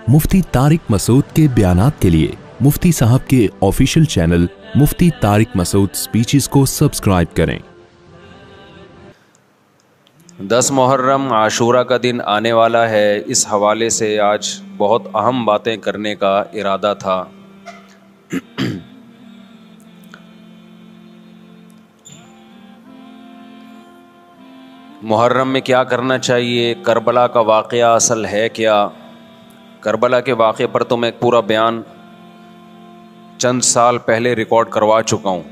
مفتی طارق مسعود کے بیانات کے لیے مفتی صاحب کے آفیشیل چینل مفتی طارق مسعود سپیچز کو سبسکرائب کریں۔ 10 محرم عاشورہ کا دن آنے والا ہے، اس حوالے سے آج بہت اہم باتیں کرنے کا ارادہ تھا۔ محرم میں کیا کرنا چاہیے، کربلا کا واقعہ اصل ہے کیا؟ کربلا کے واقعے پر تو میں ایک پورا بیان چند سال پہلے ریکارڈ کروا چکا ہوں،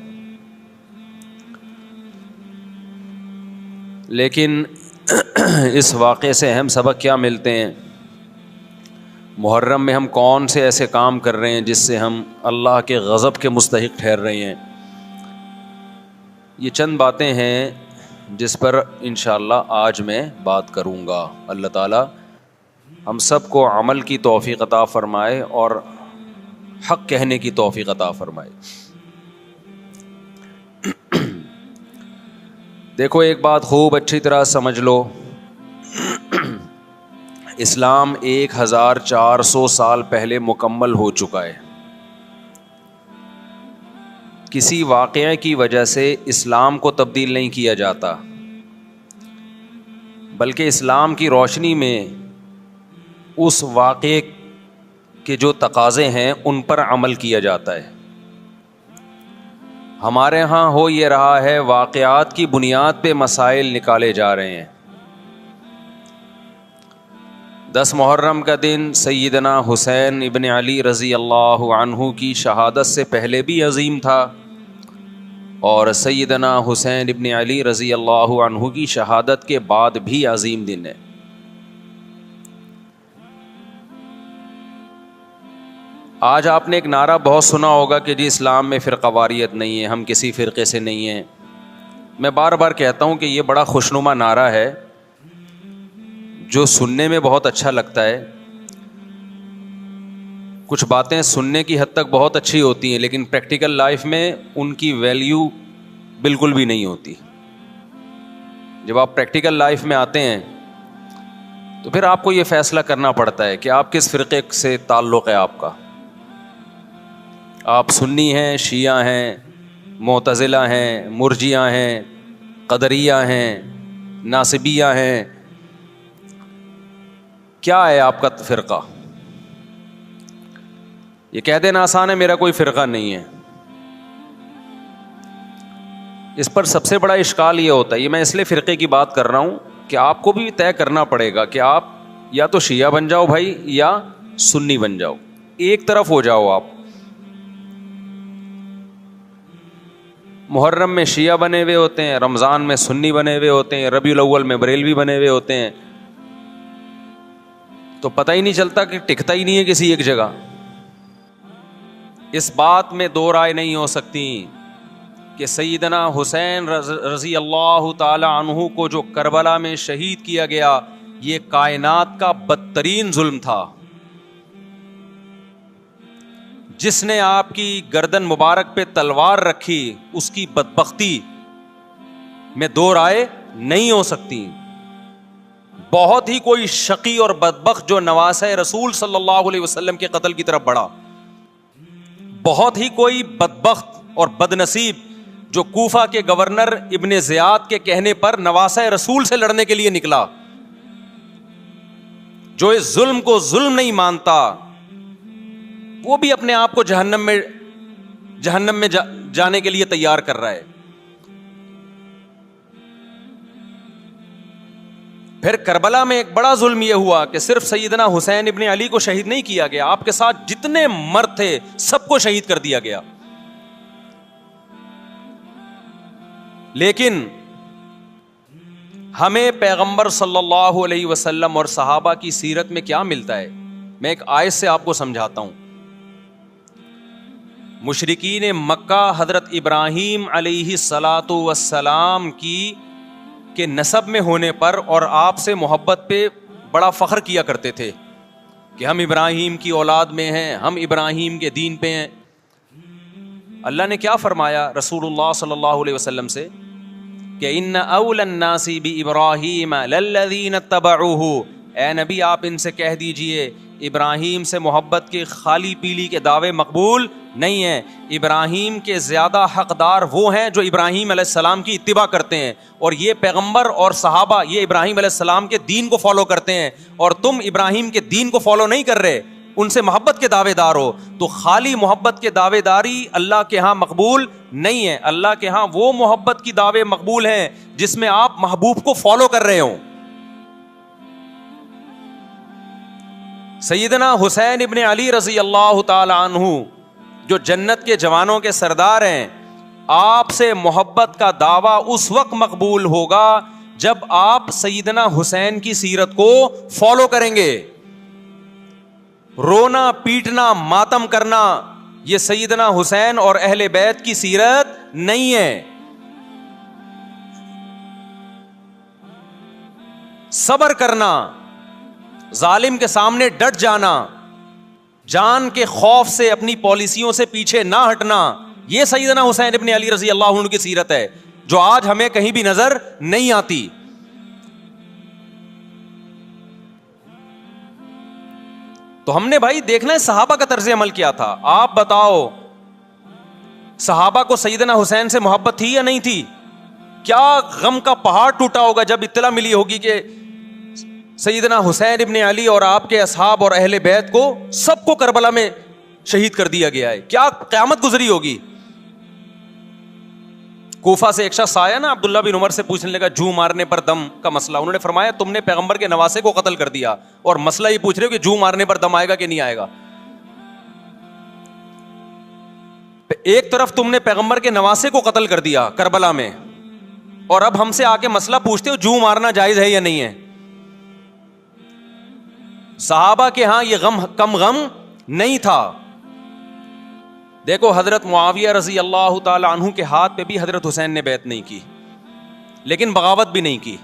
لیکن اس واقعے سے اہم سبق کیا ملتے ہیں؟ محرم میں ہم کون سے ایسے کام کر رہے ہیں جس سے ہم اللہ کے غضب کے مستحق ٹھہر رہے ہیں؟ یہ چند باتیں ہیں جس پر انشاءاللہ آج میں بات کروں گا۔ اللہ تعالیٰ ہم سب کو عمل کی توفیق عطا فرمائے اور حق کہنے کی توفیق عطا فرمائے۔ دیکھو ایک بات خوب اچھی طرح سمجھ لو، اسلام 1400 سال پہلے مکمل ہو چکا ہے۔ کسی واقعے کی وجہ سے اسلام کو تبدیل نہیں کیا جاتا، بلکہ اسلام کی روشنی میں اس واقعے کے جو تقاضے ہیں ان پر عمل کیا جاتا ہے۔ ہمارے ہاں ہو یہ رہا ہے، واقعات کی بنیاد پہ مسائل نکالے جا رہے ہیں۔ 10 محرم کا دن سیدنا حسین ابن علی رضی اللہ عنہ کی شہادت سے پہلے بھی عظیم تھا، اور سیدنا حسین ابن علی رضی اللہ عنہ کی شہادت کے بعد بھی عظیم دن ہے۔ آج آپ نے ایک نعرہ بہت سنا ہوگا کہ جی اسلام میں فرقہ واریت نہیں ہے، ہم کسی فرقے سے نہیں ہیں۔ میں بار بار کہتا ہوں کہ یہ بڑا خوشنما نعرہ ہے جو سننے میں بہت اچھا لگتا ہے۔ کچھ باتیں سننے کی حد تک بہت اچھی ہوتی ہیں، لیکن پریکٹیکل لائف میں ان کی ویلیو بالکل بھی نہیں ہوتی۔ جب آپ پریکٹیکل لائف میں آتے ہیں تو پھر آپ کو یہ فیصلہ کرنا پڑتا ہے کہ آپ کس فرقے سے تعلق ہے آپ کا۔ آپ سنی ہیں، شیعہ ہیں، معتزلہ ہیں، مرجیہ ہیں، قدریہ ہیں، ناصبیہ ہیں، کیا ہے آپ کا فرقہ؟ یہ کہہ دینا آسان ہے، میرا کوئی فرقہ نہیں ہے۔ اس پر سب سے بڑا اشکال یہ ہوتا ہے، یہ میں اس لیے فرقے کی بات کر رہا ہوں کہ آپ کو بھی طے کرنا پڑے گا کہ آپ یا تو شیعہ بن جاؤ بھائی، یا سنی بن جاؤ، ایک طرف ہو جاؤ آپ۔ محرم میں شیعہ بنے ہوئے ہوتے ہیں، رمضان میں سنی بنے ہوئے ہوتے ہیں، ربیع الاول میں بریلوی بنے ہوئے ہوتے ہیں، تو پتہ ہی نہیں چلتا کہ ٹکتا ہی نہیں ہے کسی ایک جگہ۔ اس بات میں دو رائے نہیں ہو سکتی کہ سیدنا حسین رضی اللہ تعالی عنہ کو جو کربلا میں شہید کیا گیا، یہ کائنات کا بدترین ظلم تھا۔ جس نے آپ کی گردن مبارک پہ تلوار رکھی، اس کی بدبختی میں دو رائے نہیں ہو سکتی۔ بہت ہی کوئی شقی اور بدبخت جو نواسہ رسول صلی اللہ علیہ وسلم کے قتل کی طرف بڑھا، بہت ہی کوئی بدبخت اور بدنصیب جو کوفہ کے گورنر ابن زیاد کے کہنے پر نواسہ رسول سے لڑنے کے لیے نکلا، جو اس ظلم کو ظلم نہیں مانتا، وہ بھی اپنے آپ کو جہنم میں جانے کے لیے تیار کر رہا ہے۔ پھر کربلا میں ایک بڑا ظلم یہ ہوا کہ صرف سیدنا حسین ابن علی کو شہید نہیں کیا گیا، آپ کے ساتھ جتنے مرد تھے سب کو شہید کر دیا گیا۔ لیکن ہمیں پیغمبر صلی اللہ علیہ وسلم اور صحابہ کی سیرت میں کیا ملتا ہے؟ میں ایک آیت سے آپ کو سمجھاتا ہوں۔ مشرکین مکہ حضرت ابراہیم علیہ الصلاۃ والسلام کے نسب میں ہونے پر اور آپ سے محبت پہ بڑا فخر کیا کرتے تھے کہ ہم ابراہیم کی اولاد میں ہیں، ہم ابراہیم کے دین پہ ہیں۔ اللہ نے کیا فرمایا رسول اللہ صلی اللہ علیہ وسلم سے کہ ان اول الناس بابراہیم للذین اتبعوہ اے نبی آپ ان سے کہہ دیجئے ابراہیم سے محبت کے خالی پیلی کے دعوے مقبول نہیں ہیں. ابراہیم کے زیادہ حقدار وہ ہیں جو ابراہیم علیہ السلام کی اتباع کرتے ہیں, اور یہ پیغمبر اور صحابہ یہ ابراہیم علیہ السلام کے دین کو فالو کرتے ہیں, اور تم ابراہیم کے دین کو فالو نہیں کر رہے, ان سے محبت کے دعوے دار ہو. تو خالی محبت کے دعوے داری اللہ کے ہاں مقبول نہیں ہے. اللہ کے ہاں وہ محبت کی دعوے مقبول ہیں جس میں آپ محبوب کو فالو کر رہے ہوں. سیدنا حسین ابن علی رضی اللہ تعالی عنہ جو جنت کے جوانوں کے سردار ہیں, آپ سے محبت کا دعویٰ اس وقت مقبول ہوگا جب آپ سیدنا حسین کی سیرت کو فالو کریں گے. رونا پیٹنا ماتم کرنا یہ سیدنا حسین اور اہل بیت کی سیرت نہیں ہے. صبر کرنا, ظالم کے سامنے ڈٹ جانا, جان کے خوف سے اپنی پالیسیوں سے پیچھے نہ ہٹنا, یہ سیدنا حسین ابن علی رضی اللہ عنہ کی سیرت ہے جو آج ہمیں کہیں بھی نظر نہیں آتی. تو ہم نے بھائی دیکھنا ہے صحابہ کا طرز عمل کیا تھا. آپ بتاؤ صحابہ کو سیدنا حسین سے محبت تھی یا نہیں تھی؟ کیا غم کا پہاڑ ٹوٹا ہوگا جب اطلاع ملی ہوگی کہ سیدنا حسین ابن علی اور آپ کے اصحاب اور اہل بیت کو سب کو کربلا میں شہید کر دیا گیا ہے. کیا قیامت گزری ہوگی. کوفہ سے ایک شخص آیا نا, عبداللہ بن عمر سے پوچھنے لگا جو مارنے پر دم کا مسئلہ. انہوں نے فرمایا تم نے پیغمبر کے نواسے کو قتل کر دیا اور مسئلہ یہ پوچھ رہے ہو کہ جو مارنے پر دم آئے گا کہ نہیں آئے گا. ایک طرف تم نے پیغمبر کے نواسے کو قتل کر دیا کربلا میں, اور اب ہم سے آ کے مسئلہ پوچھتے ہو جو مارنا جائز ہے یا نہیں ہے. صحابہ کے ہاں یہ غم کم غم نہیں تھا. دیکھو حضرت معاویہ رضی اللہ تعالی عنہ کے ہاتھ پہ بھی حضرت حسین نے بیعت نہیں کی, لیکن بغاوت بھی نہیں کی.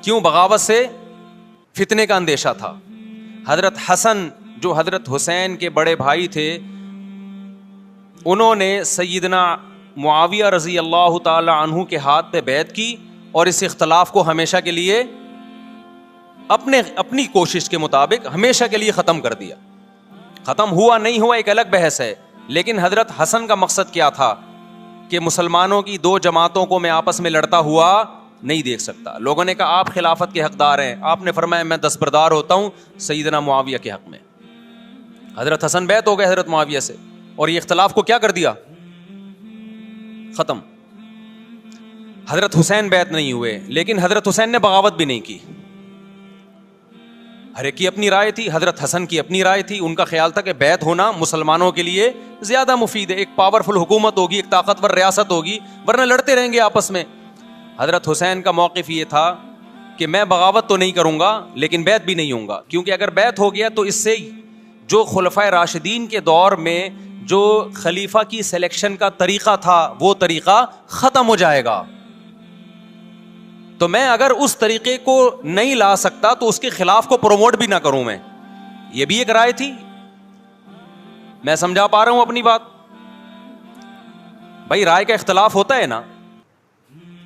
کیوں؟ بغاوت سے فتنے کا اندیشہ تھا. حضرت حسن جو حضرت حسین کے بڑے بھائی تھے, انہوں نے سیدنا معاویہ رضی اللہ تعالی عنہ کے ہاتھ پہ بیعت کی اور اس اختلاف کو ہمیشہ کے لیے اپنی کوشش کے مطابق ہمیشہ کے لیے ختم کر دیا. ختم ہوا نہیں ہوا ایک الگ بحث ہے, لیکن حضرت حسن کا مقصد کیا تھا کہ مسلمانوں کی دو جماعتوں کو میں آپس میں لڑتا ہوا نہیں دیکھ سکتا. لوگوں نے کہا آپ خلافت کے حقدار ہیں, آپ نے فرمایا میں دستبردار ہوتا ہوں سیدنا معاویہ کے حق میں. حضرت حسن بیعت ہو گئے حضرت معاویہ سے, اور یہ اختلاف کو کیا کر دیا؟ ختم. حضرت حسین بیعت نہیں ہوئے, لیکن حضرت حسین نے بغاوت بھی نہیں کی. ہر ایک کی اپنی رائے تھی, حضرت حسن کی اپنی رائے تھی. ان کا خیال تھا کہ بیعت ہونا مسلمانوں کے لیے زیادہ مفید ہے, ایک پاورفل حکومت ہوگی, ایک طاقتور ریاست ہوگی, ورنہ لڑتے رہیں گے آپس میں. حضرت حسین کا موقف یہ تھا کہ میں بغاوت تو نہیں کروں گا لیکن بیعت بھی نہیں ہوں گا, کیونکہ اگر بیعت ہو گیا تو اس سے جو خلفائے راشدین کے دور میں جو خلیفہ کی سلیکشن کا طریقہ تھا وہ طریقہ ختم ہو جائے گا. تو میں اگر اس طریقے کو نہیں لا سکتا تو اس کے خلاف کو پروموٹ بھی نہ کروں میں. یہ بھی ایک رائے تھی. میں سمجھا پا رہا ہوں اپنی بات؟ بھائی رائے کا اختلاف ہوتا ہے نا.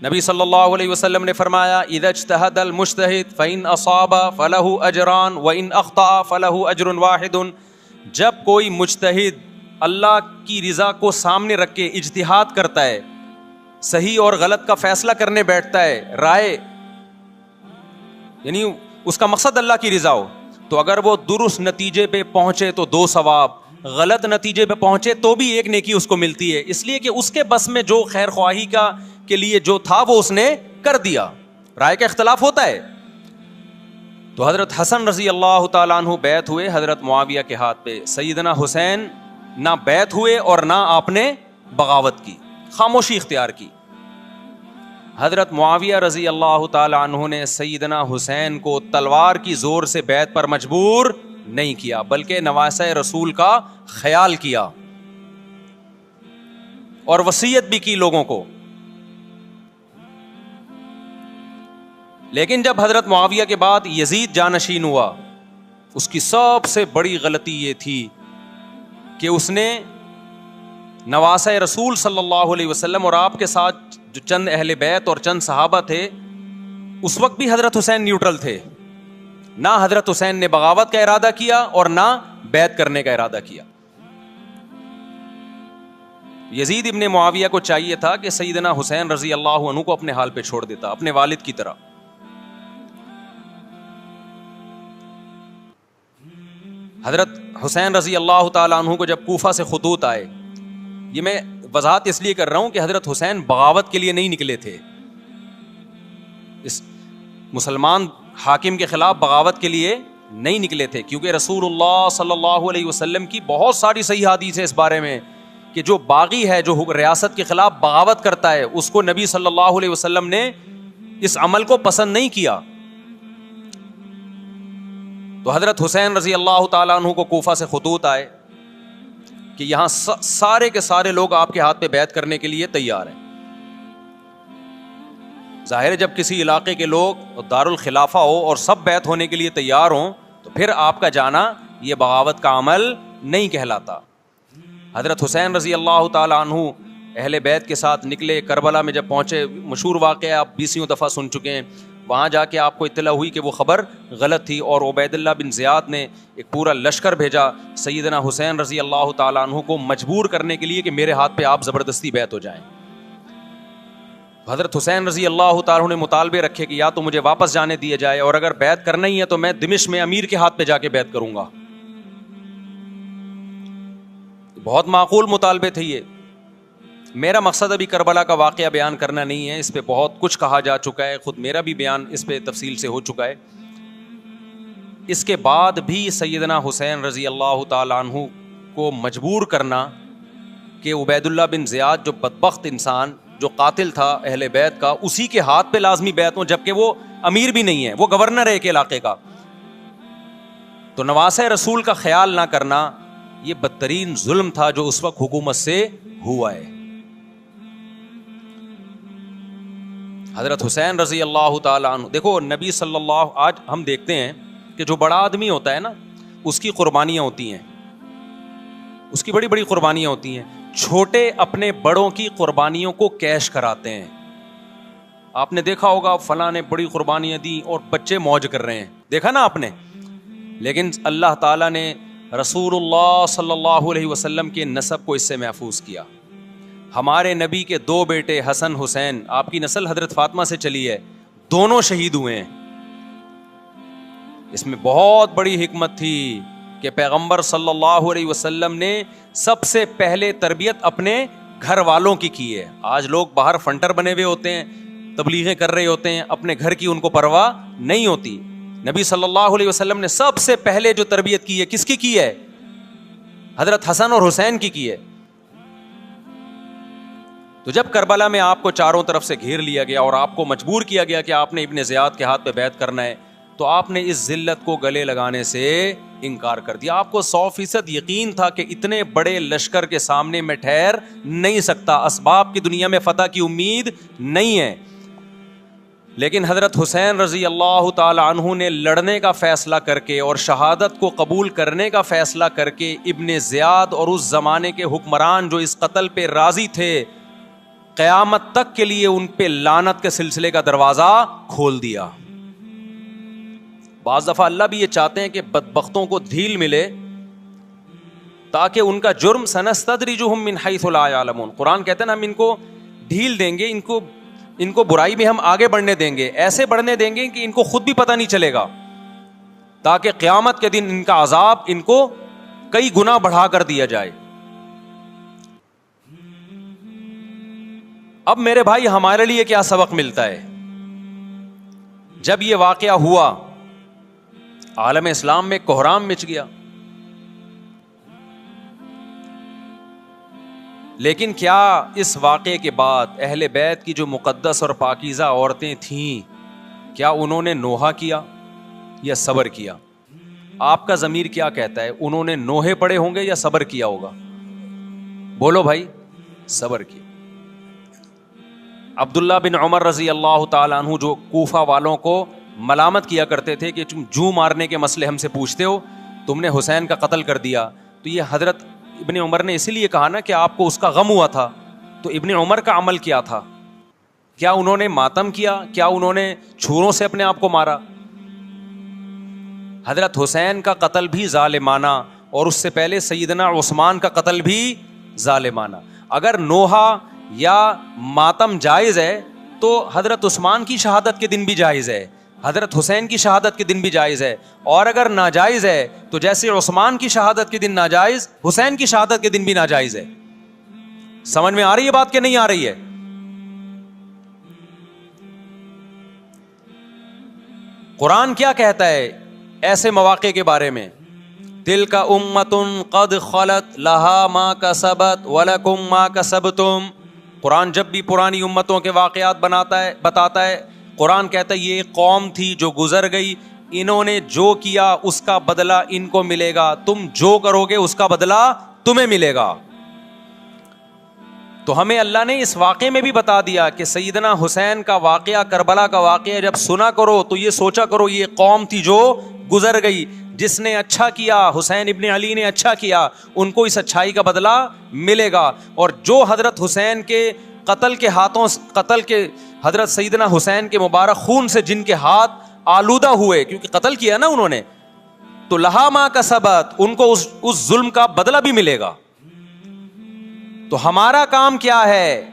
نبی صلی اللہ علیہ وسلم نے فرمایا اذا اجتہد المجتہد فإن اصاب فلہ اجران وإن اخطأ فلہ اجر واحد. جب کوئی مجتہد اللہ کی رضا کو سامنے رکھ کے اجتہاد کرتا ہے, صحیح اور غلط کا فیصلہ کرنے بیٹھتا ہے, رائے یعنی اس کا مقصد اللہ کی رضا ہو, تو اگر وہ درست نتیجے پہ پہنچے تو 2 ثواب, غلط نتیجے پہ پہنچے تو بھی 1 نیکی اس کو ملتی ہے, اس لیے کہ اس کے بس میں جو خیر خواہی کے لیے جو تھا وہ اس نے کر دیا. رائے کا اختلاف ہوتا ہے. تو حضرت حسن رضی اللہ تعالیٰ عنہ بیعت ہوئے حضرت معاویہ کے ہاتھ پہ. سیدنا حسین نہ بیعت ہوئے اور نہ آپ نے بغاوت کی, خاموشی اختیار کی. حضرت معاویہ رضی اللہ تعالی عنہ نے سیدنا حسین کو تلوار کی زور سے بیعت پر مجبور نہیں کیا, بلکہ نواسہ رسول کا خیال کیا اور وصیت بھی کی لوگوں کو. لیکن جب حضرت معاویہ کے بعد یزید جانشین ہوا, اس کی سب سے بڑی غلطی یہ تھی کہ اس نے نواسہ رسول صلی اللہ علیہ وسلم اور آپ کے ساتھ جو چند اہل بیت اور چند صحابہ تھے, اس وقت بھی حضرت حسین نیوٹرل تھے, نہ حضرت حسین نے بغاوت کا ارادہ کیا اور نہ بیعت کرنے کا ارادہ کیا. یزید ابن معاویہ کو چاہیے تھا کہ سیدنا حسین رضی اللہ عنہ کو اپنے حال پہ چھوڑ دیتا, اپنے والد کی طرح. حضرت حسین رضی اللہ تعالیٰ عنہ کو جب کوفہ سے خطوط آئے, یہ میں وضاحت اس لیے کر رہا ہوں کہ حضرت حسین بغاوت کے لیے نہیں نکلے تھے, اس مسلمان حاکم کے خلاف بغاوت کے لیے نہیں نکلے تھے, کیونکہ رسول اللہ صلی اللہ علیہ وسلم کی بہت ساری صحیح حدیث ہے اس بارے میں کہ جو باغی ہے, جو ریاست کے خلاف بغاوت کرتا ہے, اس کو نبی صلی اللہ علیہ وسلم نے اس عمل کو پسند نہیں کیا. تو حضرت حسین رضی اللہ تعالیٰ عنہ کو کوفہ سے خطوط آئے کہ یہاں سارے کے سارے لوگ آپ کے ہاتھ پہ بیعت کرنے کے لیے تیار ہیں. ظاہر ہے جب کسی علاقے کے لوگ دارالخلافہ ہو اور سب بیعت ہونے کے لیے تیار ہوں تو پھر آپ کا جانا یہ بغاوت کا عمل نہیں کہلاتا. حضرت حسین رضی اللہ تعالیٰ عنہ اہل بیت کے ساتھ نکلے. کربلا میں جب پہنچے, مشہور واقعہ آپ 20 دفعہ سن چکے ہیں, وہاں جا کے آپ کو اطلاع ہوئی کہ وہ خبر غلط تھی اور عبید اللہ بن زیاد نے ایک پورا لشکر بھیجا سیدنا حسین رضی اللہ تعالیٰ عنہ کو مجبور کرنے کے لیے کہ میرے ہاتھ پہ آپ زبردستی بیعت ہو جائیں. حضرت حسین رضی اللہ تعالیٰ عنہ نے مطالبے رکھے کہ یا تو مجھے واپس جانے دیا جائے, اور اگر بیعت کرنا ہی ہے تو میں دمشق میں امیر کے ہاتھ پہ جا کے بیعت کروں گا. بہت معقول مطالبے تھے یہ. میرا مقصد ابھی کربلا کا واقعہ بیان کرنا نہیں ہے, اس پہ بہت کچھ کہا جا چکا ہے, خود میرا بھی بیان اس پہ تفصیل سے ہو چکا ہے. اس کے بعد بھی سیدنا حسین رضی اللہ تعالیٰ عنہ کو مجبور کرنا کہ عبید اللہ بن زیاد جو بدبخت انسان, جو قاتل تھا اہل بیت کا, اسی کے ہاتھ پہ لازمی بیعت ہوں, جبکہ وہ امیر بھی نہیں ہے, وہ گورنر ہے ایک علاقے کا. تو نواسہ رسول کا خیال نہ کرنا یہ بدترین ظلم تھا جو اس وقت حکومت سے ہوا ہے. حضرت حسین رضی اللہ تعالیٰ عنہ, دیکھو نبی صلی اللہ, آج ہم دیکھتے ہیں کہ جو بڑا آدمی ہوتا ہے نا اس کی قربانیاں ہوتی ہیں, اس کی بڑی بڑی قربانیاں ہوتی ہیں. چھوٹے اپنے بڑوں کی قربانیوں کو کیش کراتے ہیں. آپ نے دیکھا ہوگا فلاں نے بڑی قربانیاں دی اور بچے موج کر رہے ہیں, دیکھا نا آپ نے. لیکن اللہ تعالیٰ نے رسول اللہ صلی اللہ علیہ وسلم کے نسب کو اس سے محفوظ کیا. ہمارے نبی کے 2 بیٹے حسن حسین, آپ کی نسل حضرت فاطمہ سے چلی ہے, دونوں شہید ہوئے ہیں. اس میں بہت بڑی حکمت تھی کہ پیغمبر صلی اللہ علیہ وسلم نے سب سے پہلے تربیت اپنے گھر والوں کی ہے. آج لوگ باہر فنٹر بنے ہوئے ہوتے ہیں, تبلیغیں کر رہے ہوتے ہیں, اپنے گھر کی ان کو پرواہ نہیں ہوتی. نبی صلی اللہ علیہ وسلم نے سب سے پہلے جو تربیت کی ہے, کس کی ہے؟ حضرت حسن اور حسین کی ہے. تو جب کربلا میں آپ کو چاروں طرف سے گھیر لیا گیا اور آپ کو مجبور کیا گیا کہ آپ نے ابن زیاد کے ہاتھ پہ بیعت کرنا ہے, تو آپ نے اس ذلت کو گلے لگانے سے انکار کر دیا. آپ کو 100% یقین تھا کہ اتنے بڑے لشکر کے سامنے میں ٹھہر نہیں سکتا, اسباب کی دنیا میں فتح کی امید نہیں ہے. لیکن حضرت حسین رضی اللہ تعالی عنہ نے لڑنے کا فیصلہ کر کے اور شہادت کو قبول کرنے کا فیصلہ کر کے ابن زیاد اور اس زمانے کے حکمران جو اس قتل پہ راضی تھے, قیامت تک کے لیے ان پہ لعنت کے سلسلے کا دروازہ کھول دیا. بعض دفعہ اللہ بھی یہ چاہتے ہیں کہ بدبختوں کو ڈھیل ملے تاکہ ان کا جرم سنستدرجہم من حیث لا یعلمون. قرآن کہتے ہیں نا ہم ان کو ڈھیل دیں گے, ان کو برائی میں ہم آگے بڑھنے دیں گے, ایسے بڑھنے دیں گے کہ ان کو خود بھی پتہ نہیں چلے گا, تاکہ قیامت کے دن ان کا عذاب ان کو کئی گنا بڑھا کر دیا جائے. اب میرے بھائی ہمارے لیے کیا سبق ملتا ہے؟ جب یہ واقعہ ہوا عالم اسلام میں کوہرام مچ گیا, لیکن کیا اس واقعے کے بعد اہل بیت کی جو مقدس اور پاکیزہ عورتیں تھیں, کیا انہوں نے نوحہ کیا یا صبر کیا؟ آپ کا ضمیر کیا کہتا ہے, انہوں نے نوحے پڑے ہوں گے یا صبر کیا ہوگا؟ بولو بھائی, صبر کیا. عبداللہ بن عمر رضی اللہ تعالیٰ عنہ جو کوفہ والوں کو ملامت کیا کرتے تھے کہ تم جو مارنے کے مسئلے ہم سے پوچھتے ہو, تم نے حسین کا قتل کر دیا, تو یہ حضرت ابن عمر نے اسی لیے کہا نا کہ آپ کو اس کا غم ہوا تھا. تو ابن عمر کا عمل کیا تھا؟ کیا انہوں نے ماتم کیا؟ کیا انہوں نے چھروں سے اپنے آپ کو مارا؟ حضرت حسین کا قتل بھی ظالمانہ اور اس سے پہلے سیدنا عثمان کا قتل بھی ظالمانہ. اگر نوحہ یا ماتم جائز ہے تو حضرت عثمان کی شہادت کے دن بھی جائز ہے, حضرت حسین کی شہادت کے دن بھی جائز ہے. اور اگر ناجائز ہے تو جیسے عثمان کی شہادت کے دن ناجائز, حسین کی شہادت کے دن بھی ناجائز ہے. سمجھ میں آ رہی ہے بات کہ نہیں آ رہی ہے؟ قرآن کیا کہتا ہے ایسے مواقع کے بارے میں؟ تلک امۃ قد خلت لہا ما کسبت ولکم ما کسبتم. قرآن جب بھی پرانی امتوں کے واقعات بتاتا ہے, قرآن کہتا ہے یہ ایک قوم تھی جو گزر گئی, انہوں نے جو کیا اس کا بدلہ ان کو ملے گا, تم جو کرو گے اس کا بدلہ تمہیں ملے گا. تو ہمیں اللہ نے اس واقعے میں بھی بتا دیا کہ سیدنا حسین کا واقعہ, کربلا کا واقعہ جب سنا کرو تو یہ سوچا کرو یہ قوم تھی جو گزر گئی, جس نے اچھا کیا, حسین ابن علی نے اچھا کیا, ان کو اس اچھائی کا بدلہ ملے گا. اور جو حضرت حسین کے قتل کے حضرت سیدنا حسین کے مبارک خون سے جن کے ہاتھ آلودہ ہوئے, کیونکہ قتل کیا نا انہوں نے, تو لہا ما کسبت, ان کو اس ظلم کا بدلہ بھی ملے گا. تو ہمارا کام کیا ہے؟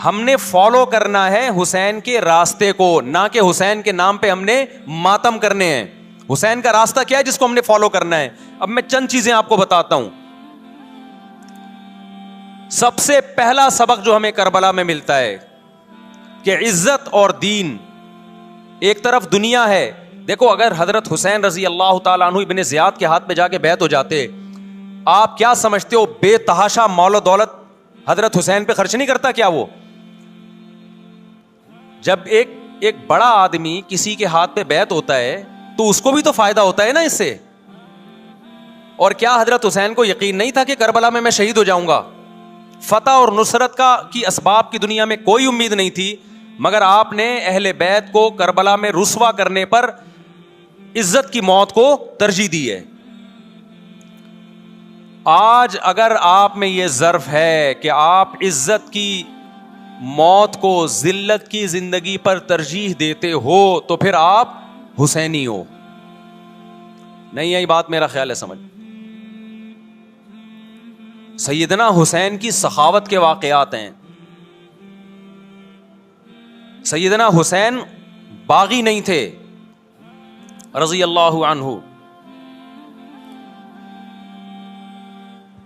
ہم نے فالو کرنا ہے حسین کے راستے کو, نہ کہ حسین کے نام پہ ہم نے ماتم کرنے ہیں. حسین کا راستہ کیا ہے جس کو ہم نے فالو کرنا ہے؟ اب میں چند چیزیں آپ کو بتاتا ہوں. سب سے پہلا سبق جو ہمیں کربلا میں ملتا ہے کہ عزت اور دین, ایک طرف دنیا ہے. دیکھو اگر حضرت حسین رضی اللہ تعالیٰ عنہ ابن زیاد کے ہاتھ پہ جا کے بیعت ہو جاتے, آپ کیا سمجھتے ہو بے تحاشا مال و دولت حضرت حسین پہ خرچ نہیں کرتا کیا وہ؟ جب ایک بڑا آدمی کسی کے ہاتھ پہ بیعت ہوتا ہے تو اس کو بھی تو فائدہ ہوتا ہے نا اس سے. اور کیا حضرت حسین کو یقین نہیں تھا کہ کربلا میں شہید ہو جاؤں گا؟ فتح اور نصرت کی اسباب کی دنیا میں کوئی امید نہیں تھی, مگر آپ نے اہل بیت کو کربلا میں رسوا کرنے پر عزت کی موت کو ترجیح دی ہے. آج اگر آپ میں یہ ظرف ہے کہ آپ عزت کی موت کو ذلت کی زندگی پر ترجیح دیتے ہو تو پھر آپ حسینی ہو. نہیں یہی بات میرا خیال ہے سمجھ. سیدنا حسین کی سخاوت کے واقعات ہیں. سیدنا حسین باغی نہیں تھے رضی اللہ عنہ.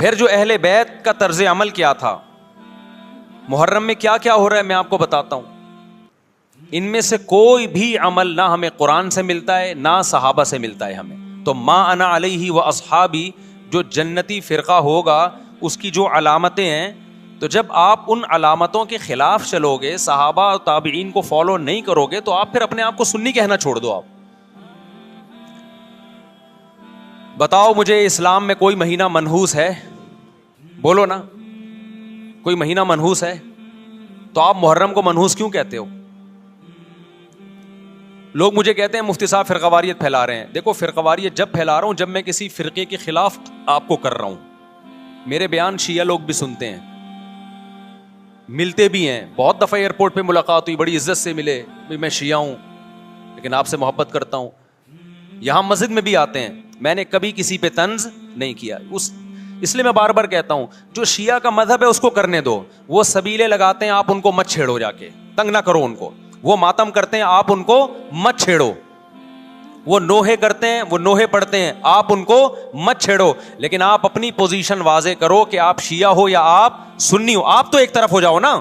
پھر جو اہل بیت کا طرز عمل کیا تھا, محرم میں کیا کیا ہو رہا ہے میں آپ کو بتاتا ہوں. ان میں سے کوئی بھی عمل نہ ہمیں قرآن سے ملتا ہے نہ صحابہ سے ملتا ہے ہمیں. تو ما انا علیہ و اصحابی جو جنتی فرقہ ہوگا اس کی جو علامتیں ہیں, تو جب آپ ان علامتوں کے خلاف چلو گے, صحابہ اور تابعین کو فالو نہیں کرو گے, تو آپ پھر اپنے آپ کو سنی کہنا چھوڑ دو. آپ بتاؤ مجھے اسلام میں کوئی مہینہ منحوس ہے؟ بولو نا, کوئی مہینہ منحوس ہے؟ تو آپ محرم کو منحوس کیوں کہتے ہو؟ لوگ مجھے کہتے ہیں مفتی صاحب فرقہ واریت پھیلا رہے ہیں. دیکھو فرقہ واریت جب پھیلا رہا ہوں جب میں کسی فرقے کے خلاف آپ کو کر رہا ہوں. میرے بیان شیعہ لوگ بھی سنتے ہیں, ملتے بھی ہیں. بہت دفعہ ایئرپورٹ پہ ملاقات ہوئی, بڑی عزت سے ملے, میں شیعہ ہوں لیکن آپ سے محبت کرتا ہوں. یہاں مسجد میں بھی آتے ہیں, میں نے کبھی کسی پہ طنز نہیں کیا. اس لیے میں بار بار کہتا ہوں جو شیعہ کا مذہب ہے اس کو کرنے دو. وہ سبیلے لگاتے ہیں, آپ ان کو مت چھیڑو, جا کے تنگ نہ کرو ان کو. وہ ماتم کرتے ہیں, آپ ان کو مت چھیڑو. وہ نوحے کرتے ہیں, وہ نوحے پڑھتے ہیں, آپ ان کو مت چھیڑو. لیکن آپ اپنی پوزیشن واضح کرو کہ آپ شیعہ ہو یا آپ سنی ہو. آپ تو ایک طرف ہو جاؤ نا.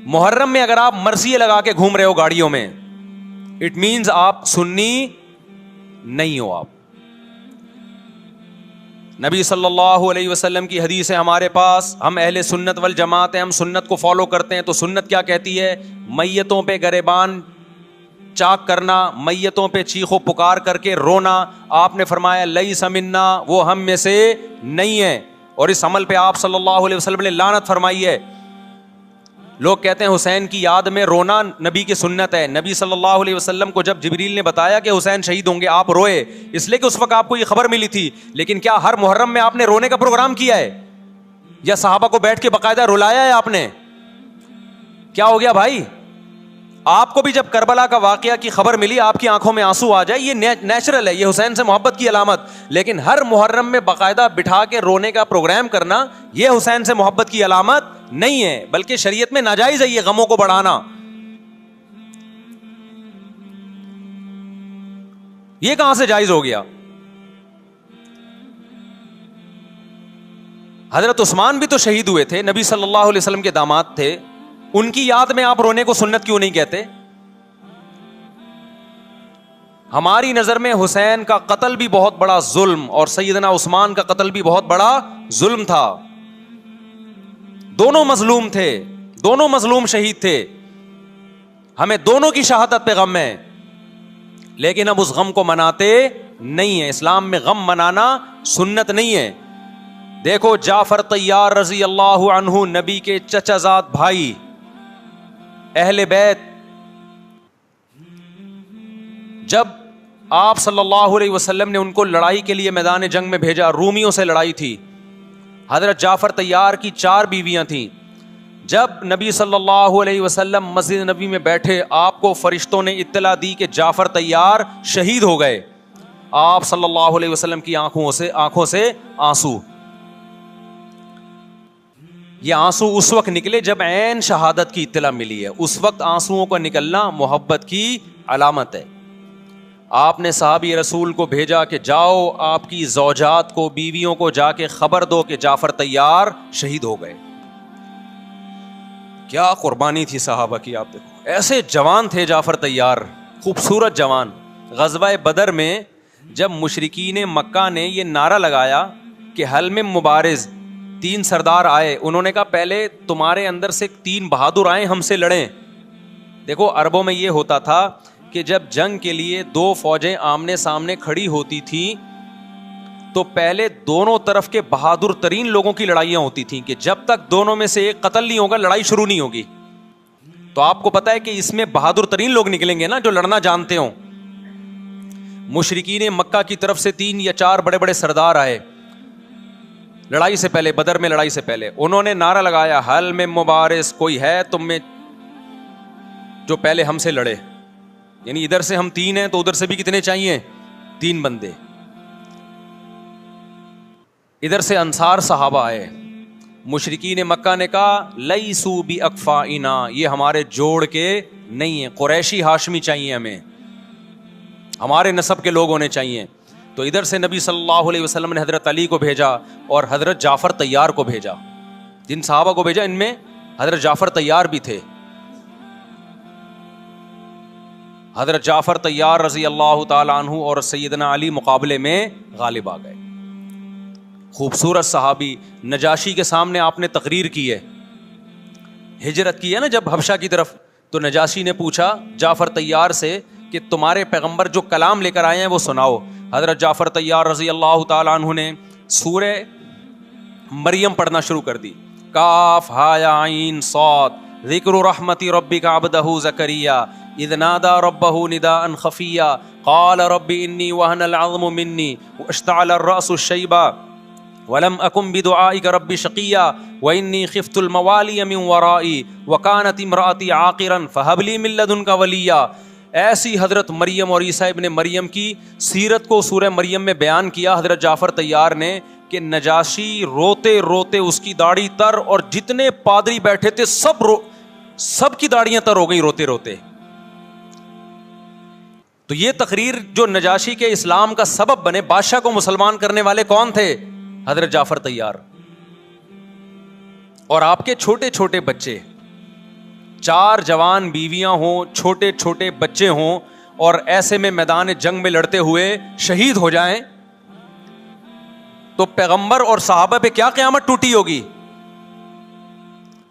محرم میں اگر آپ مرثیے لگا کے گھوم رہے ہو گاڑیوں میں, اٹ مینز آپ سنی نہیں ہو. آپ نبی صلی اللہ علیہ وسلم کی حدیث ہے ہمارے پاس, ہم اہل سنت والجماعت ہیں, ہم سنت کو فالو کرتے ہیں. تو سنت کیا کہتی ہے؟ میتوں پہ گریبان چاک کرنا, میتوں پہ چیخ و پکار کر کے رونا. آپ نے فرمایا لیس منا, وہ ہم میں سے نہیں ہے. اور اس عمل پہ آپ صلی اللہ علیہ وسلم نے لعنت فرمائی ہے. لوگ کہتے ہیں حسین کی یاد میں رونا نبی کی سنت ہے. نبی صلی اللہ علیہ وسلم کو جب جبریل نے بتایا کہ حسین شہید ہوں گے, آپ روئے, اس لیے کہ اس وقت آپ کو یہ خبر ملی تھی. لیکن کیا ہر محرم میں آپ نے رونے کا پروگرام کیا ہے, یا صحابہ کو بیٹھ کے باقاعدہ رلایا ہے آپ نے؟ کیا ہو گیا بھائی؟ آپ کو بھی جب کربلا کا واقعہ کی خبر ملی آپ کی آنکھوں میں آنسو آ جائے، یہ نیچرل ہے، یہ حسین سے محبت کی علامت. لیکن ہر محرم میں باقاعدہ بٹھا کے رونے کا پروگرام کرنا یہ حسین سے محبت کی علامت نہیں ہے، بلکہ شریعت میں ناجائز ہے یہ غموں کو بڑھانا. یہ کہاں سے جائز ہو گیا؟ حضرت عثمان بھی تو شہید ہوئے تھے، نبی صلی اللہ علیہ وسلم کے داماد تھے، ان کی یاد میں آپ رونے کو سنت کیوں نہیں کہتے؟ ہماری نظر میں حسین کا قتل بھی بہت بڑا ظلم اور سیدنا عثمان کا قتل بھی بہت بڑا ظلم تھا. دونوں مظلوم تھے، دونوں مظلوم شہید تھے، ہمیں دونوں کی شہادت پہ غم ہے، لیکن اب اس غم کو مناتے نہیں ہیں. اسلام میں غم منانا سنت نہیں ہے. دیکھو جعفر طیار رضی اللہ عنہ، نبی کے چچا زاد بھائی، اہل بیت، جب آپ صلی اللہ علیہ وسلم نے ان کو لڑائی کے لیے میدان جنگ میں بھیجا، رومیوں سے لڑائی تھی، حضرت جعفر طیار کی 4 بیویاں تھیں. جب نبی صلی اللہ علیہ وسلم مسجد نبی میں بیٹھے، آپ کو فرشتوں نے اطلاع دی کہ جعفر طیار شہید ہو گئے. آپ صلی اللہ علیہ وسلم کی آنکھوں سے آنسو. یہ آنسو اس وقت نکلے جب عین شہادت کی اطلاع ملی ہے، اس وقت آنسوؤں کا نکلنا محبت کی علامت ہے. آپ نے صحابی رسول کو بھیجا کہ جاؤ آپ کی زوجات کو، بیویوں کو جا کے خبر دو کہ جعفر طیار شہید ہو گئے. کیا قربانی تھی صحابہ کی، آپ دیکھو ایسے جوان تھے جعفر طیار، خوبصورت جوان. غزوہ بدر میں جب مشرکین مکہ نے یہ نعرہ لگایا کہ حل میں مبارز، 3 سردار آئے، انہوں نے کہا پہلے تمہارے اندر سے 3 بہادر آئیں ہم سے لڑیں. دیکھو عربوں میں یہ ہوتا تھا کہ جب جنگ کے لیے 2 فوجیں آمنے سامنے کھڑی ہوتی تھیں تو پہلے دونوں طرف کے بہادر ترین لوگوں کی لڑائیاں ہوتی تھیں کہ جب تک دونوں میں سے ایک قتل نہیں ہوگا لڑائی شروع نہیں ہوگی. تو آپ کو پتا ہے کہ اس میں بہادر ترین لوگ نکلیں گے نا جو لڑنا جانتے ہوں. مشرکین مکہ کی طرف سے 3 یا 4 بڑے بڑے سردار آئے لڑائی سے پہلے، بدر میں لڑائی سے پہلے. انہوں نے نعرہ لگایا حل میں مبارز، کوئی ہے تم میں جو پہلے ہم سے لڑے. یعنی ادھر سے ہم 3 ہیں تو ادھر سے بھی کتنے چاہیے؟ 3 بندے. ادھر سے انصار صحابہ آئے. مشرکین مکہ نے کہا لیسو بی اکفائنا، یہ ہمارے جوڑ کے نہیں ہیں، قریشی ہاشمی چاہیے ہمیں، ہمارے نسب کے لوگ ہونے چاہیے. تو ادھر سے نبی صلی اللہ علیہ وسلم نے حضرت علی کو بھیجا اور حضرت جعفر طیار کو بھیجا. جن صحابہ کو بھیجا ان میں حضرت جعفر طیار بھی تھے. حضرت جعفر طیار رضی اللہ تعالی عنہ اور سیدنا علی مقابلے میں غالب آ گئے. خوبصورت صحابی، نجاشی کے سامنے آپ نے تقریر کی ہے، ہجرت کی ہے نا جب حبشہ کی طرف، تو نجاشی نے پوچھا جعفر طیار سے کہ تمہارے پیغمبر جو کلام لے کر آئے ہیں وہ سناؤ. حضرت جعفر طیار رضی اللہ تعالی عنہ نے سورہ مریم پڑھنا شروع کر دی. کاف ہا یا عین صاد ذکر رحمت ربک عبدہ زکریا اذ نادى ربه نداء خفيا قال رب اني وهن العظم مني واشتعل الراس شيبا ولم اكن بدعائك رب شقيا واني خفت الموالي من ورائي وكانت امراتي عاقرا فهب لي من لدنك وليا. ایسی حضرت مریم اور عیسیٰ ابن مریم کی سیرت کو سورہ مریم میں بیان کیا حضرت جعفر طیار نے کہ نجاشی روتے روتے اس کی داڑھی تر، اور جتنے پادری بیٹھے تھے سب کی داڑیاں تر ہو گئی روتے روتے. تو یہ تقریر جو نجاشی کے اسلام کا سبب بنے، بادشاہ کو مسلمان کرنے والے کون تھے؟ حضرت جعفر طیار. اور آپ کے چھوٹے چھوٹے بچے، 4 جوان بیویاں ہوں، چھوٹے چھوٹے بچے ہوں، اور ایسے میں میدان جنگ میں لڑتے ہوئے شہید ہو جائیں تو پیغمبر اور صحابہ پہ کیا قیامت ٹوٹی ہوگی.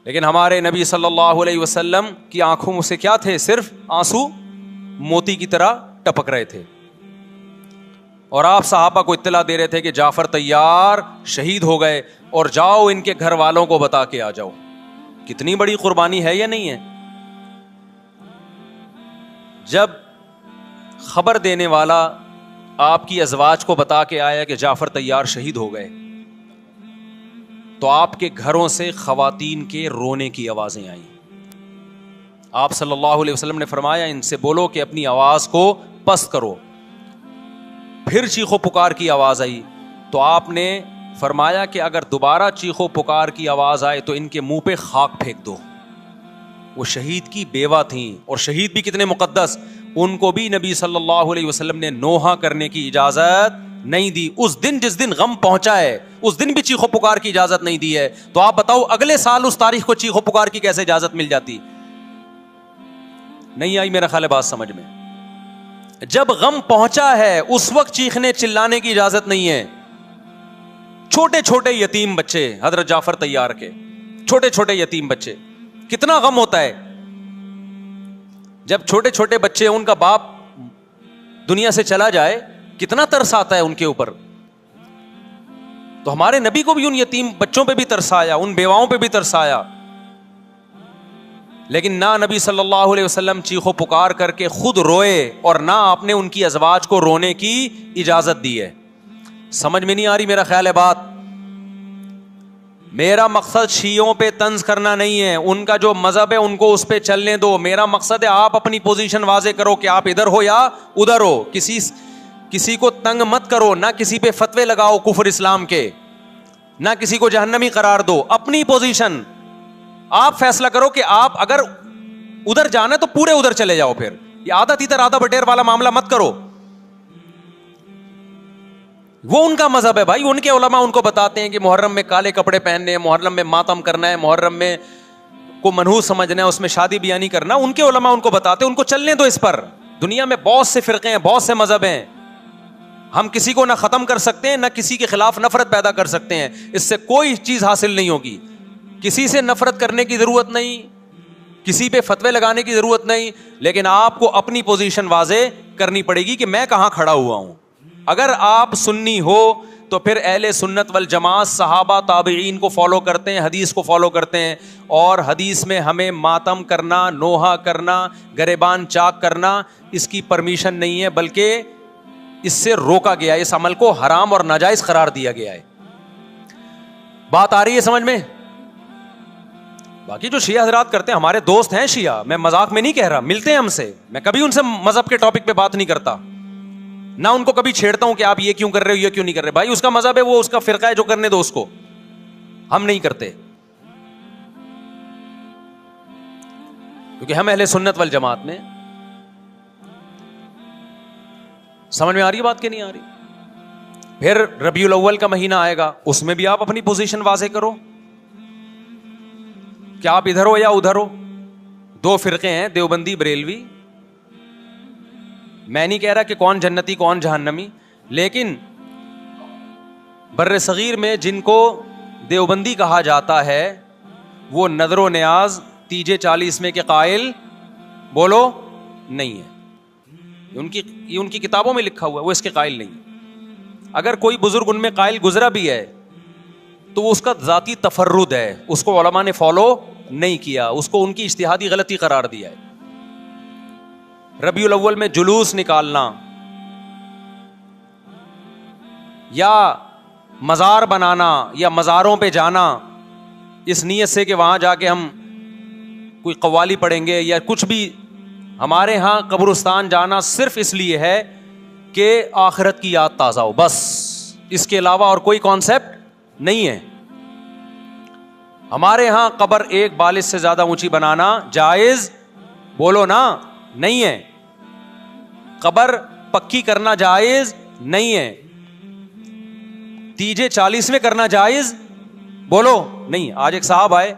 لیکن ہمارے نبی صلی اللہ علیہ وسلم کی آنکھوں میں سے کیا تھے؟ صرف آنسو موتی کی طرح ٹپک رہے تھے. اور آپ صحابہ کو اطلاع دے رہے تھے کہ جعفر طیار شہید ہو گئے اور جاؤ ان کے گھر والوں کو بتا کے آ جاؤ. کتنی بڑی قربانی ہے یا نہیں ہے؟ جب خبر دینے والا آپ کی ازواج کو بتا کے آیا کہ جعفر طیار شہید ہو گئے تو آپ کے گھروں سے خواتین کے رونے کی آوازیں آئیں. آپ صلی اللہ علیہ وسلم نے فرمایا ان سے بولو کہ اپنی آواز کو پست کرو. پھر چیخو پکار کی آواز آئی تو آپ نے فرمایا کہ اگر دوبارہ چیخو پکار کی آواز آئے تو ان کے منہ پہ خاک پھینک دو. وہ شہید کی بیوہ تھیں, اور شہید بھی کتنے مقدس, ان کو بھی نبی صلی اللہ علیہ وسلم نے نوحہ کرنے کی اجازت نہیں دی. اس دن جس دن غم پہنچا ہے اس دن بھی چیخو پکار کی اجازت نہیں دی ہے. تو آپ بتاؤ اگلے سال اس تاریخ کو چیخو پکار کی کیسے اجازت مل جاتی؟ نہیں آئی میرا خیال ہے بات سمجھ میں. جب غم پہنچا ہے اس وقت چیخنے چلانے کی اجازت نہیں ہے. چھوٹے چھوٹے یتیم بچے, حضرت جعفر طیار کے چھوٹے چھوٹے یتیم بچے, کتنا غم ہوتا ہے جب چھوٹے چھوٹے بچے, ان کا باپ دنیا سے چلا جائے, کتنا ترس آتا ہے ان کے اوپر. تو ہمارے نبی کو بھی ان یتیم بچوں پہ بھی ترس آیا, ان بیواؤں پہ بھی ترس آیا. لیکن نہ نبی صلی اللہ علیہ وسلم چیخو پکار کر کے خود روئے, اور نہ آپ نے ان کی ازواج کو رونے کی اجازت دی ہے. سمجھ میں نہیں آ رہی میرا خیال ہے بات. میرا مقصد شیعوں پہ طنز کرنا نہیں ہے, ان کا جو مذہب ہے ان کو اس پہ چلنے دو. میرا مقصد ہے آپ اپنی پوزیشن واضح کرو کہ آپ ادھر ہو یا ادھر ہو. کسی کو تنگ مت کرو, نہ کسی پہ فتوے لگاؤ کفر اسلام کے, نہ کسی کو جہنمی قرار دو. اپنی پوزیشن آپ فیصلہ کرو کہ آپ اگر ادھر جانا ہے تو پورے ادھر چلے جاؤ. پھر یہ آدھا تیتر آدھا بٹیر والا معاملہ مت کرو. وہ ان کا مذہب ہے بھائی, ان کے علماء ان کو بتاتے ہیں کہ محرم میں کالے کپڑے پہننے ہیں, محرم میں ماتم کرنا ہے, محرم میں کو منحوس سمجھنا ہے, اس میں شادی بیانی کرنا. ان کے علماء ان کو بتاتے ہیں, ان کو چلنے دو اس پر. دنیا میں بہت سے فرقے ہیں, بہت سے مذہب ہیں. ہم کسی کو نہ ختم کر سکتے ہیں, نہ کسی کے خلاف نفرت پیدا کر سکتے ہیں. اس سے کوئی چیز حاصل نہیں ہوگی. کسی سے نفرت کرنے کی ضرورت نہیں, کسی پہ فتوے لگانے کی ضرورت نہیں, لیکن آپ کو اپنی پوزیشن واضح کرنی پڑے گی کہ میں کہاں کھڑا ہوا ہوں. اگر آپ سنی ہو تو پھر اہل سنت والجماعت صحابہ تابعین کو فالو کرتے ہیں, حدیث کو فالو کرتے ہیں, اور حدیث میں ہمیں ماتم کرنا, نوحہ کرنا, گریبان چاک کرنا اس کی پرمیشن نہیں ہے, بلکہ اس سے روکا گیا ہے, اس عمل کو حرام اور ناجائز قرار دیا گیا ہے. بات آ رہی ہے سمجھ میں؟ باقی جو شیعہ حضرات کرتے ہیں, ہمارے دوست ہیں شیعہ, میں مذاق میں نہیں کہہ رہا, ملتے ہیں ہم سے, میں کبھی ان سے مذہب کے ٹاپک پہ بات نہیں کرتا, نہ ان کو کبھی چھیڑتا ہوں کہ آپ یہ کیوں کر رہے ہو, یہ کیوں نہیں کر رہے. بھائی اس کا مذہب ہے, وہ اس کا فرقہ ہے, جو کرنے دو اس کو, ہم نہیں کرتے, کیونکہ ہم اہل سنت والجماعت میں. سمجھ میں آ رہی ہے بات کہ نہیں آ رہی؟ پھر ربیع الاول کا مہینہ آئے گا, اس میں بھی آپ اپنی پوزیشن واضح کرو کہ آپ ادھر ہو یا ادھر ہو. دو فرقے ہیں, دیوبندی بریلوی. میں نہیں کہہ رہا کہ کون جنتی کون جہنمی, لیکن بر صغیر میں جن کو دیوبندی کہا جاتا ہے وہ نظر و نیاز تیجے 40 میں کے قائل بولو نہیں ہے. یہ ان کی کتابوں میں لکھا ہوا ہے, وہ اس کے قائل نہیں. اگر کوئی بزرگ ان میں قائل گزرا بھی ہے تو وہ اس کا ذاتی تفرد ہے, اس کو علماء نے فالو نہیں کیا, اس کو ان کی اجتہادی غلطی قرار دیا ہے. ربیع الاول میں جلوس نکالنا یا مزار بنانا یا مزاروں پہ جانا اس نیت سے کہ وہاں جا کے ہم کوئی قوالی پڑھیں گے یا کچھ بھی, ہمارے ہاں قبرستان جانا صرف اس لیے ہے کہ آخرت کی یاد تازہ ہو, بس. اس کے علاوہ اور کوئی کانسیپٹ نہیں ہے. ہمارے ہاں قبر ایک بالش سے زیادہ اونچی بنانا جائز بولو نا نہیں ہے. قبر پکی کرنا جائز نہیں ہے. تیجے 40 میں کرنا جائز بولو نہیں. آج ایک صاحب آئے,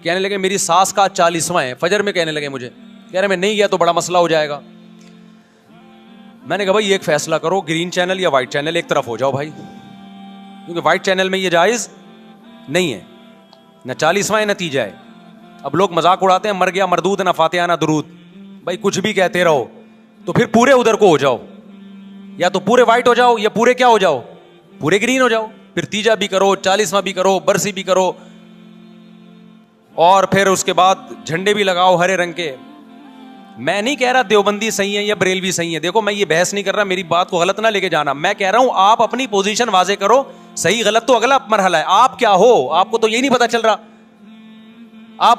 کہنے لگے میری ساس کا 40واں ہے, فجر میں کہنے لگے مجھے, کہہ رہے میں نہیں گیا تو بڑا مسئلہ ہو جائے گا. میں نے کہا بھائی ایک فیصلہ کرو, گرین چینل یا وائٹ چینل, ایک طرف ہو جاؤ بھائی, کیونکہ وائٹ چینل میں یہ جائز نہیں ہے, نہ 40واں ہے نہ تیجا ہے. اب لوگ مذاق اڑاتے ہیں, مر گیا مردود نہ فاتحہ نہ درود. بھائی کچھ بھی کہتے رہو تو پھر پورے ادھر کو ہو جاؤ, یا تو پورے وائٹ ہو جاؤ یا پورے کیا ہو جاؤ, پورے گرین ہو جاؤ. پھر تیجا بھی کرو, 40واں بھی کرو, برسی بھی کرو, اور پھر اس کے بعد جھنڈے بھی لگاؤ ہرے رنگ کے. میں نہیں کہہ رہا دیوبندی صحیح ہے یا بریلوی صحیح ہے, دیکھو میں یہ بحث نہیں کر رہا, میری بات کو غلط نہ لے کے جانا. میں کہہ رہا ہوں آپ اپنی پوزیشن واضح کرو, صحیح غلط تو اگلا مرحلہ ہے. آپ کیا ہو, آپ کو تو یہی نہیں پتا چل رہا. آپ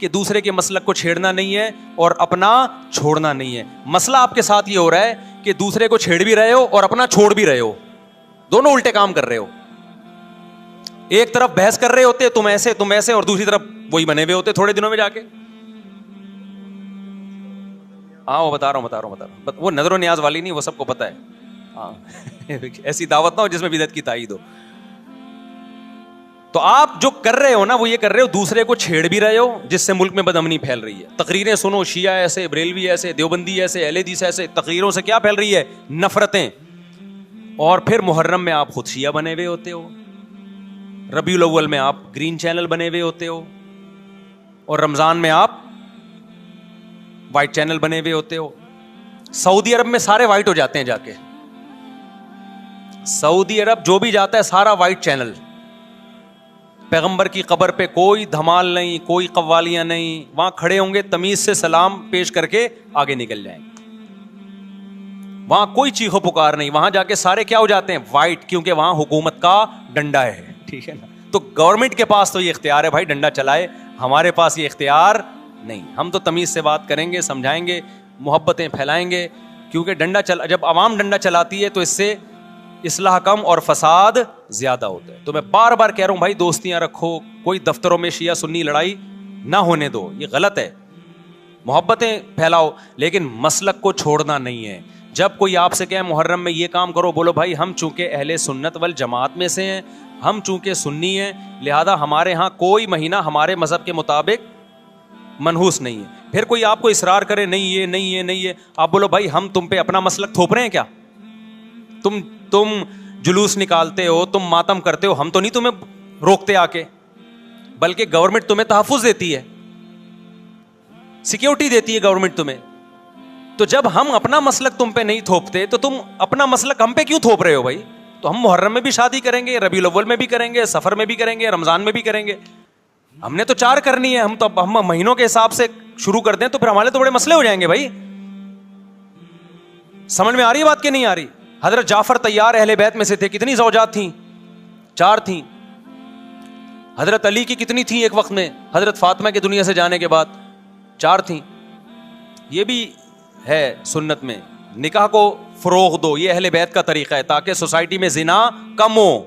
کہ دوسرے کے مسلک کو چھیڑنا نہیں ہے اور اپنا چھوڑنا نہیں ہے. مسئلہ آپ کے ساتھ یہ ہو رہا ہے کہ دوسرے کو چھیڑ بھی رہے ہو اور اپنا چھوڑ بھی رہے ہو, دونوں الٹے کام کر رہے ہو. ایک طرف بحث کر رہے ہوتے تم ایسے اور دوسری طرف وہی بنے ہوئے ہوتے تھوڑے دنوں میں جا کے. ہاں وہ بتا رہا ہوں وہ نظر و نیاز والی نہیں, وہ سب کو پتا ہے. ہاں ایسی دعوت نہ ہو جس میں بدعت کی تائید ہو. تو آپ جو کر رہے ہو نا وہ یہ کر رہے ہو دوسرے کو چھیڑ بھی رہے ہو, جس سے ملک میں بدامنی پھیل رہی ہے. تقریریں سنو, شیعہ ایسے, بریلوی ایسے, دیوبندی ایسے, اہل حدیث ایسے. تقریروں سے کیا پھیل رہی ہے؟ نفرتیں. اور پھر محرم میں آپ خود شیعہ بنے ہوئے ہوتے ہو, ربیع الاول میں آپ گرین چینل بنے ہوئے ہوتے ہو, اور رمضان میں آپ وائٹ چینل بنے ہوئے ہوتے ہو. سعودی عرب میں سارے وائٹ ہو جاتے ہیں جا کے. سعودی عرب جو بھی جاتا ہے سارا وائٹ چینل. پیغمبر کی قبر پہ کوئی دھمال نہیں, کوئی قوالیاں نہیں. وہاں کھڑے ہوں گے, تمیز سے سلام پیش کر کے آگے نکل جائیں گے. وہاں کوئی چیخو پکار نہیں. وہاں جا کے سارے کیا ہو جاتے ہیں؟ وائٹ, کیونکہ وہاں حکومت کا ڈنڈا ہے. ٹھیک ہے نا. تو گورنمنٹ کے پاس تو یہ اختیار ہے بھائی ڈنڈا چلائے, ہمارے پاس یہ اختیار نہیں. ہم تو تمیز سے بات کریں گے, سمجھائیں گے, محبتیں پھیلائیں گے. کیونکہ جب عوام ڈنڈا چلاتی ہے تو اس سے اصلاح کم اور فساد زیادہ ہوتا ہے. تو میں بار بار کہہ رہا ہوں بھائی دوستیاں رکھو, کوئی دفتروں میں شیعہ سنی لڑائی نہ ہونے دو, یہ غلط ہے. محبتیں پھیلاؤ لیکن مسلک کو چھوڑنا نہیں ہے. جب کوئی آپ سے کہے محرم میں یہ کام کرو, بولو بھائی ہم چونکہ اہل سنت والجماعت میں سے ہیں, ہم چونکہ سنی ہیں, لہذا ہمارے ہاں کوئی مہینہ ہمارے مذہب کے مطابق منحوس نہیں ہے. پھر کوئی آپ کو اصرار کرے نہیں ہے, آپ بولو بھائی ہم تم پہ اپنا مسلک تھوپ رہے ہیں کیا؟ تم جلوس نکالتے ہو, تم ماتم کرتے ہو, ہم تو نہیں تمہیں روکتے آ کے, بلکہ گورنمنٹ تمہیں تحفظ دیتی ہے, سیکیورٹی دیتی ہے گورنمنٹ تمہیں. تو جب ہم اپنا مسلک تم پہ نہیں تھوپتے تو تم اپنا مسلک ہم پہ کیوں تھوپ رہے ہو بھائی؟ تو ہم محرم میں بھی شادی کریں گے, ربیع الاول میں بھی کریں گے, سفر میں بھی کریں گے, رمضان میں بھی کریں گے. ہم نے تو 4 کرنی ہے. ہم مہینوں کے حساب سے شروع کر دیں تو پھر ہمارے تو بڑے مسئلے ہو جائیں گے بھائی. سمجھ میں آ رہی ہے بات کہ نہیں آ رہی؟ حضرت جعفر طیار اہل بیت میں سے تھے, کتنی زوجات تھیں؟ 4 تھیں. حضرت علی کی کتنی تھیں ایک وقت میں؟ حضرت فاطمہ کے دنیا سے جانے کے بعد 4 تھیں. یہ بھی ہے سنت میں, نکاح کو فروغ دو, یہ اہل بیت کا طریقہ ہے تاکہ سوسائٹی میں زنا کم ہو,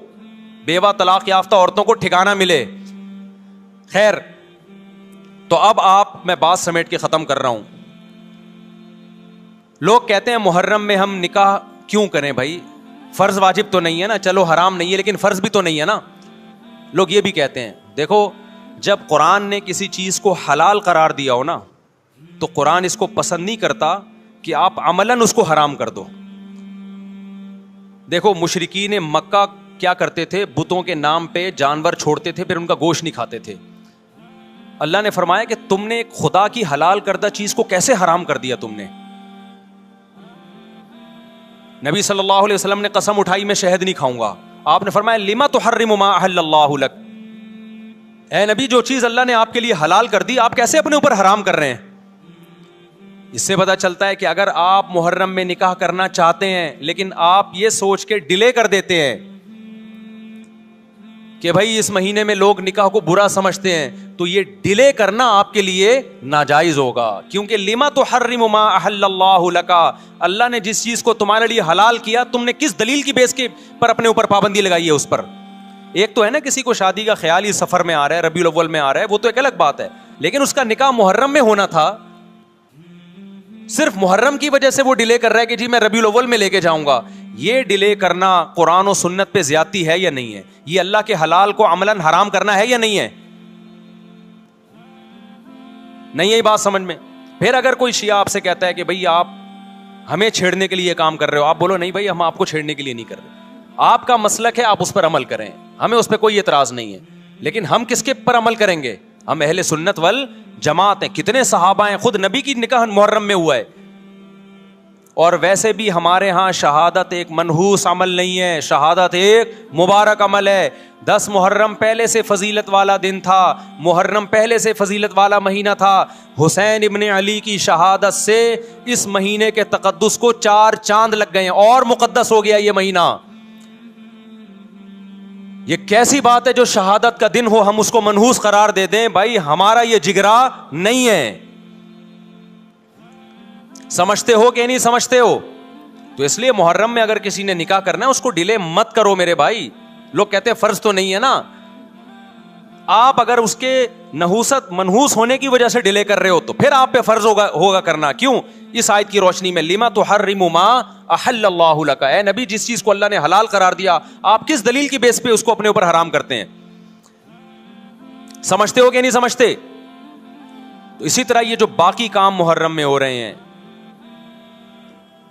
بیوہ طلاق یافتہ عورتوں کو ٹھکانہ ملے. خیر, تو اب میں بات سمیٹ کے ختم کر رہا ہوں. لوگ کہتے ہیں محرم میں ہم نکاح کیوں کریں بھائی, فرض واجب تو نہیں ہے نا, چلو حرام نہیں ہے لیکن فرض بھی تو نہیں ہے نا. لوگ یہ بھی کہتے ہیں. دیکھو جب قرآن نے کسی چیز کو حلال قرار دیا ہو نا تو قرآن اس کو پسند نہیں کرتا کہ آپ عملاً اس کو حرام کر دو. دیکھو مشرکین مکہ کیا کرتے تھے, بتوں کے نام پہ جانور چھوڑتے تھے, پھر ان کا گوشت نہیں کھاتے تھے. اللہ نے فرمایا کہ تم نے ایک خدا کی حلال کردہ چیز کو کیسے حرام کر دیا تم نے. نبی صلی اللہ علیہ وسلم نے قسم اٹھائی میں شہد نہیں کھاؤں گا. آپ نے فرمایا لما تحرم ما احل اللہ لک, اے نبی جو چیز اللہ نے آپ کے لیے حلال کر دی آپ کیسے اپنے اوپر حرام کر رہے ہیں. اس سے پتہ چلتا ہے کہ اگر آپ محرم میں نکاح کرنا چاہتے ہیں لیکن آپ یہ سوچ کے ڈیلے کر دیتے ہیں کہ بھائی اس مہینے میں لوگ نکاح کو برا سمجھتے ہیں, تو یہ ڈیلے کرنا آپ کے لیے ناجائز ہوگا. کیونکہ لما تحرم ما احل اللہ لک, اللہ نے جس چیز کو تمہارے لیے حلال کیا تم نے کس دلیل کی بیس کے پر اپنے اوپر پابندی لگائی ہے اس پر. ایک تو ہے نا کسی کو شادی کا خیال ہی سفر میں آ رہا ہے, ربیع الاول میں آ رہا ہے, وہ تو ایک الگ بات ہے, لیکن اس کا نکاح محرم میں ہونا تھا. صرف محرم کی وجہ سے وہ ڈیلے کر رہا ہے کہ جی میں ربیع الاول میں لے کے جاؤں گا. یہ ڈیلے کرنا قرآن و سنت پہ زیادتی ہے یا نہیں ہے؟ یہ اللہ کے حلال کو عملاً حرام کرنا ہے یا نہیں ہے؟ نہیں ہے بات سمجھ میں. پھر اگر کوئی شیعہ آپ سے کہتا ہے کہ بھئی آپ ہمیں چھیڑنے کے لیے یہ کام کر رہے ہو, آپ بولو نہیں بھائی ہم آپ کو چھیڑنے کے لیے نہیں کر رہے, آپ کا مسلک ہے, آپ اس پر عمل کریں, ہمیں اس پہ کوئی اعتراض نہیں ہے. لیکن ہم کس کے پر عمل کریں گے؟ ہم اہل سنت والجماعت ہیں. کتنے صحابہ ہیں, خود نبی کی نکاح محرم میں ہوا ہے. اور ویسے بھی ہمارے ہاں شہادت ایک منحوس عمل نہیں ہے, شہادت ایک مبارک عمل ہے. 10 محرم پہلے سے فضیلت والا دن تھا, محرم پہلے سے فضیلت والا مہینہ تھا. حسین ابن علی کی شہادت سے اس مہینے کے تقدس کو 4 چاند لگ گئے اور مقدس ہو گیا یہ مہینہ. یہ کیسی بات ہے جو شہادت کا دن ہو ہم اس کو منحوس قرار دے دیں؟ بھائی ہمارا یہ جگرا نہیں ہے. سمجھتے ہو کہ نہیں سمجھتے ہو؟ تو اس لیے محرم میں اگر کسی نے نکاح کرنا ہے اس کو ڈیلے مت کرو میرے بھائی. لوگ کہتے ہیں فرض تو نہیں ہے نا. آپ اگر اس کے نحوست منحوس ہونے کی وجہ سے ڈیلے کر رہے ہو تو پھر آپ پہ فرض ہوگا کرنا. کیوں؟ اس آیت کی روشنی میں لما تحرم ما احل اللہ لک. اے نبی جس چیز کو اللہ نے حلال قرار دیا آپ کس دلیل کی بیس پہ اس کو اپنے اوپر حرام کرتے ہیں؟ سمجھتے ہو کہ نہیں سمجھتے؟ تو اسی طرح یہ جو باقی کام محرم میں ہو رہے ہیں،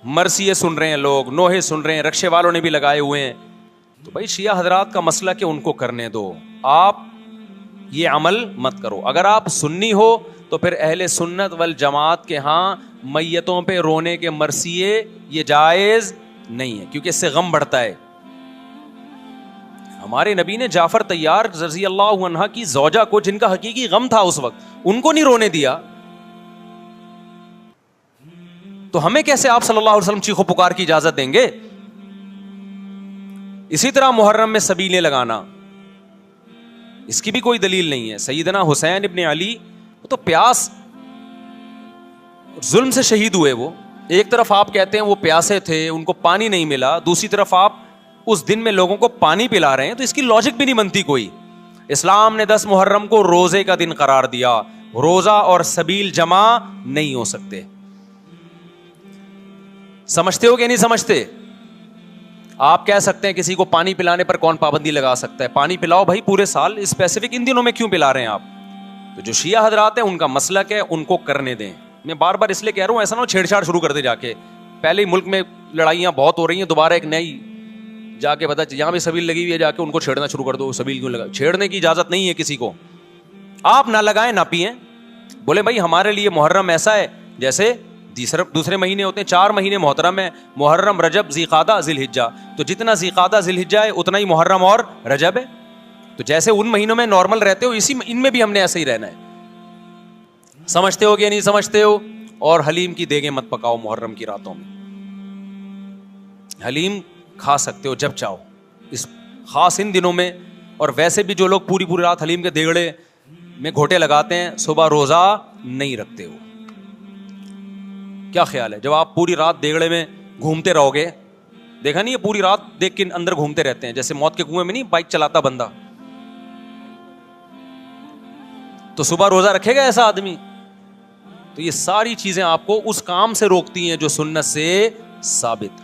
مرثیے سن رہے ہیں لوگ، نوحے سن رہے ہیں، رکشے والوں نے بھی لگائے ہوئے ہیں، تو بھائی شیعہ حضرات کا مسئلہ کہ ان کو کرنے دو، آپ یہ عمل مت کرو. اگر آپ سنی ہو تو پھر اہل سنت والجماعت کے ہاں میتوں پہ رونے کے مرثیے یہ جائز نہیں ہے، کیونکہ اس سے غم بڑھتا ہے. ہمارے نبی نے جعفر طیار رضی اللہ عنہ کی زوجہ کو، جن کا حقیقی غم تھا اس وقت، ان کو نہیں رونے دیا. تو ہمیں کیسے آپ صلی اللہ علیہ وسلم چیخو پکار کی اجازت دیں گے؟ اسی طرح محرم میں سبیلیں لگانا، اس کی بھی کوئی دلیل نہیں ہے. سیدنا حسین ابن علی تو پیاس ظلم سے شہید ہوئے. وہ ایک طرف آپ کہتے ہیں وہ پیاسے تھے، ان کو پانی نہیں ملا، دوسری طرف آپ اس دن میں لوگوں کو پانی پلا رہے ہیں، تو اس کی لاجک بھی نہیں بنتی کوئی. اسلام نے 10 محرم کو روزے کا دن قرار دیا. روزہ اور سبیل جمع نہیں ہو سکتے. سمجھتے ہو کہ نہیں سمجھتے؟ آپ کہہ سکتے ہیں کسی کو پانی پلانے پر کون پابندی لگا سکتا ہے؟ پانی پلاؤ بھائی پورے سال، اسپیسیفک ان دنوں میں کیوں پلا رہے ہیں آپ؟ تو جو شیعہ حضرات ہیں ان کا مسلک ہے، ان کو کرنے دیں. میں بار بار اس لیے کہہ رہا ہوں ایسا نہ ہو چھیڑ چھاڑ شروع کر دے جا کے. پہلے ہی ملک میں لڑائیاں بہت ہو رہی ہیں، دوبارہ ایک نئی جا کے پتا یہاں بھی سبیل لگی ہوئی ہے، جا کے ان کو چھیڑنا شروع کر دو. سبیل کیوں لگا؟ چھیڑنے کی اجازت نہیں ہے کسی کو. آپ نہ لگائیں نہ پئیں. بولے بھائی ہمارے لیے محرم ایسا ہے جیسے دوسرے مہینے ہوتے ہیں. 4 مہینے محترم ہے، محرم، رجب، ذی قعدہ، ذی الحجہ. تو جتنا ذی قعدہ ذی الحجہ ہے اتنا ہی محرم اور رجب ہے. تو جیسے ان مہینوں میں نارمل رہتے ہو، ان میں بھی ہم نے ایسے ہی رہنا ہے. سمجھتے ہو کہ نہیں سمجھتے ہو؟ اور حلیم کی دیگیں مت پکاؤ محرم کی راتوں میں. حلیم کھا سکتے ہو جب چاہو، اس خاص ان دنوں میں. اور ویسے بھی جو لوگ پوری رات حلیم کے دیگڑے میں گھوٹے لگاتے ہیں، صبح روزہ نہیں رکھتے ہو. کیا خیال ہے جب آپ پوری رات دیگڑے میں گھومتے رہو گے؟ دیکھا نہیں، یہ پوری رات دیکھ کے اندر گھومتے رہتے ہیں، جیسے موت کے کنویں میں نہیں بائک چلاتا بندہ. تو صبح روزہ رکھے گا ایسا آدمی؟ تو یہ ساری چیزیں آپ کو اس کام سے روکتی ہیں جو سنت سے ثابت.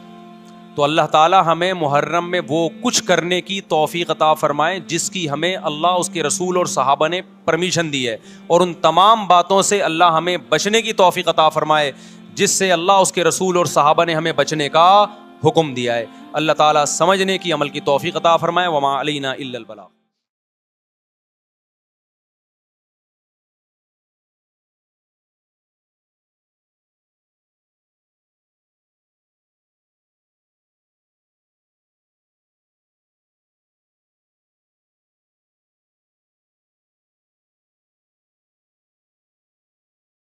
تو اللہ تعالی ہمیں محرم میں وہ کچھ کرنے کی توفیق عطا فرمائے جس کی ہمیں اللہ، اس کے رسول اور صحابہ نے پرمیشن دی ہے، اور ان تمام باتوں سے اللہ ہمیں بچنے کی توفیق عطا فرمائے جس سے اللہ، اس کے رسول اور صحابہ نے ہمیں بچنے کا حکم دیا ہے. اللہ تعالیٰ سمجھنے کی، عمل کی توفیق عطا فرمائے. وما علینا الا البلاغ.